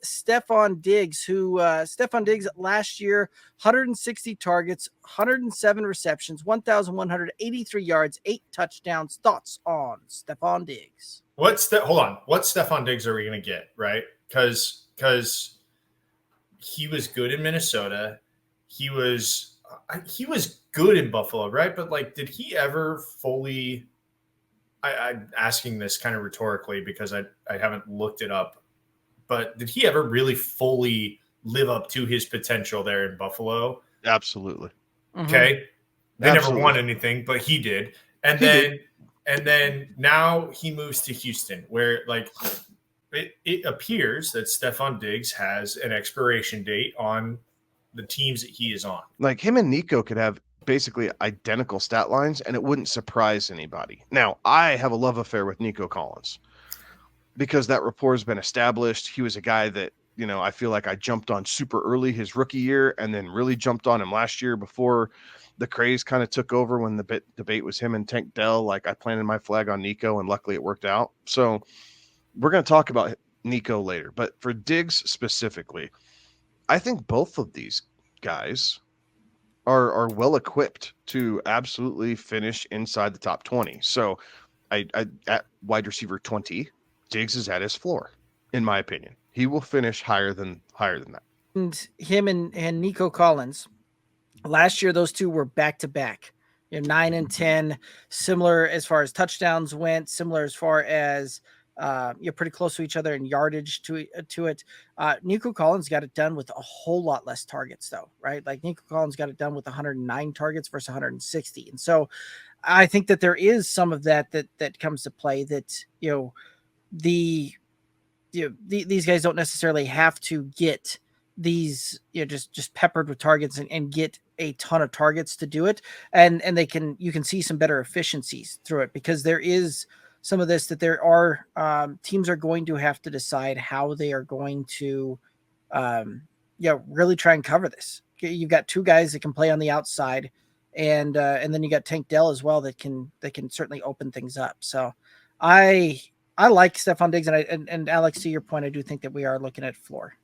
Stefon Diggs, who Stefon Diggs last year, 160 targets, 107 receptions, 1,183 yards, 8 touchdowns. Thoughts on Stefon Diggs? Hold on. What Stefon Diggs are we going to get, right? Because he was good in Minnesota. He was good in Buffalo, right? But like, did he ever fully? I'm asking this kind of rhetorically because I haven't looked it up. But did he ever really fully live up to his potential there in Buffalo? Absolutely. Okay. They never Absolutely. won anything, but he did. And then now he moves to Houston, where like it appears that Stefon Diggs has an expiration date on the teams that he is on. Like him and Nico could have basically identical stat lines, and it wouldn't surprise anybody. Now, I have a love affair with Nico Collins because that rapport has been established. He was a guy that, you know, I feel like I jumped on super early his rookie year and then really jumped on him last year before the craze kind of took over when the debate was him and Tank Dell. Like I planted my flag on Nico and luckily it worked out. So we're going to talk about Nico later, but for Diggs specifically, I think both of these guys are well equipped to absolutely finish inside the top 20. So I at wide receiver 20, Diggs is at his floor, in my opinion. He will finish higher than that. And him and Nico Collins, last year those two were back to back. 9 and 10, similar as far as touchdowns went, similar as far as you're pretty close to each other in yardage to it. Nico Collins got it done with a whole lot less targets, though, right? Like Nico Collins got it done with 109 targets versus 160, and so I think that there is some of that comes to play. That these guys don't necessarily have to get these just peppered with targets and get a ton of targets to do it, and you can see some better efficiencies through it, because there is some of this that there are teams are going to have to decide how they are going to really try and cover this. You've got two guys that can play on the outside, and then you got Tank Dell as well that can certainly open things up. So I like Stefon Diggs, and Alex, to your point, I do think that we are looking at floor.